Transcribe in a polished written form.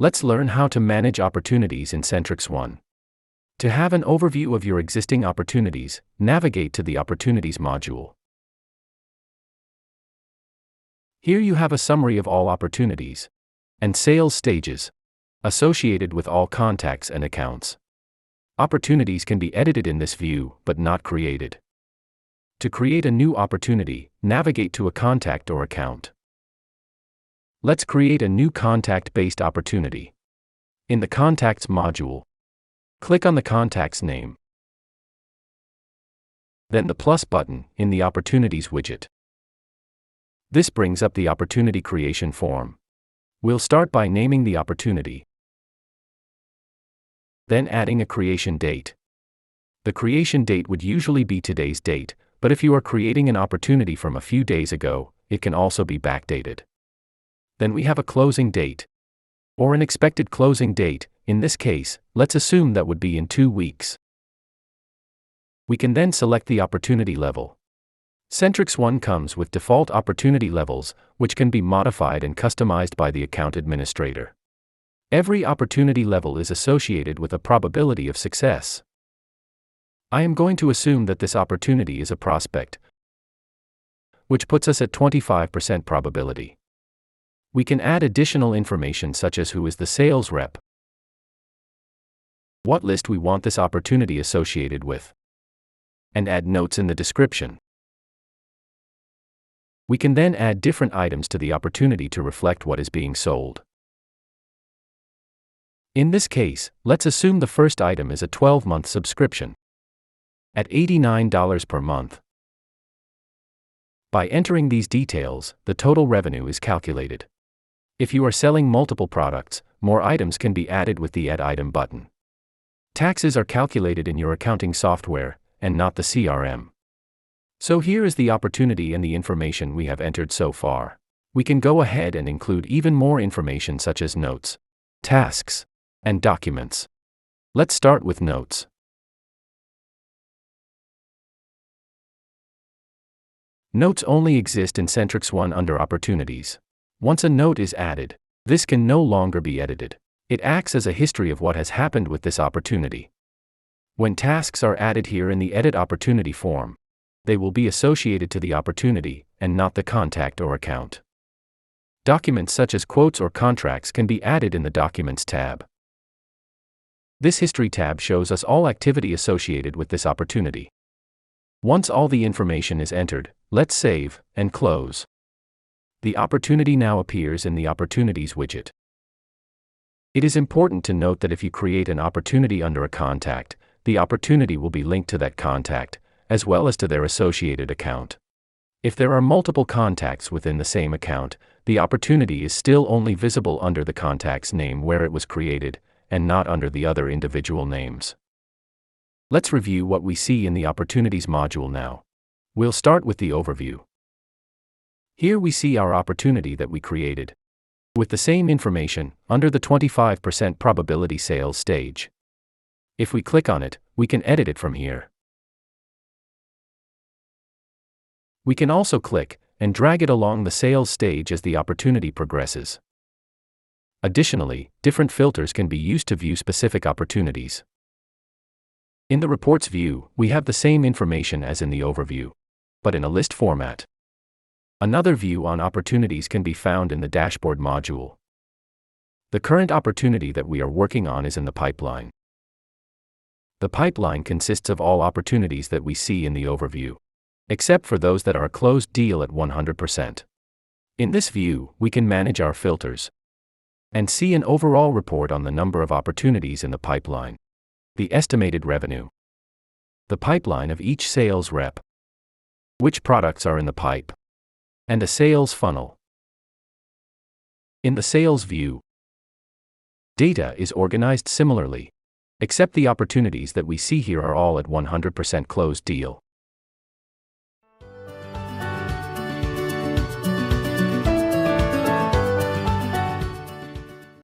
Let's learn how to manage opportunities in CentrixOne. To have an overview of your existing opportunities, navigate to the Opportunities module. Here you have a summary of all opportunities and sales stages associated with all contacts and accounts. Opportunities can be edited in this view, but not created. To create a new opportunity, navigate to a contact or account. Let's create a new contact-based opportunity. In the Contacts module, click on the contact's name, then the plus button in the Opportunities widget. This brings up the opportunity creation form. We'll start by naming the opportunity, then adding a creation date. The creation date would usually be today's date, but if you are creating an opportunity from a few days ago, it can also be backdated. Then we have a closing date, or an expected closing date. In this case, let's assume that would be in 2 weeks. We can then select the opportunity level. CentrixOne comes with default opportunity levels, which can be modified and customized by the account administrator. Every opportunity level is associated with a probability of success. I am going to assume that this opportunity is a prospect, which puts us at 25% probability. We can add additional information such as who is the sales rep, what list we want this opportunity associated with, and add notes in the description. We can then add different items to the opportunity to reflect what is being sold. In this case, let's assume the first item is a 12-month subscription at $89 per month. By entering these details, the total revenue is calculated. If you are selling multiple products, more items can be added with the Add Item button. Taxes are calculated in your accounting software, and not the CRM. So here is the opportunity and the information we have entered so far. We can go ahead and include even more information such as notes, tasks, and documents. Let's start with notes. Notes only exist in CentrixOne under Opportunities. Once a note is added, this can no longer be edited. It acts as a history of what has happened with this opportunity. When tasks are added here in the Edit Opportunity form, they will be associated to the opportunity, and not the contact or account. Documents such as quotes or contracts can be added in the Documents tab. This History tab shows us all activity associated with this opportunity. Once all the information is entered, let's save and close. The opportunity now appears in the Opportunities widget. It is important to note that if you create an opportunity under a contact, the opportunity will be linked to that contact, as well as to their associated account. If there are multiple contacts within the same account, the opportunity is still only visible under the contact's name where it was created, and not under the other individual names. Let's review what we see in the Opportunities module now. We'll start with the overview. Here we see our opportunity that we created, with the same information, under the 25% probability sales stage. If we click on it, we can edit it from here. We can also click and drag it along the sales stage as the opportunity progresses. Additionally, different filters can be used to view specific opportunities. In the Reports view, we have the same information as in the overview, but in a list format. Another view on opportunities can be found in the Dashboard module. The current opportunity that we are working on is in the pipeline. The pipeline consists of all opportunities that we see in the overview, except for those that are a closed deal at 100%. In this view, we can manage our filters and see an overall report on the number of opportunities in the pipeline, the estimated revenue, the pipeline of each sales rep, which products are in the pipe, and a sales funnel. In the sales view, data is organized similarly, except the opportunities that we see here are all at 100% closed deal.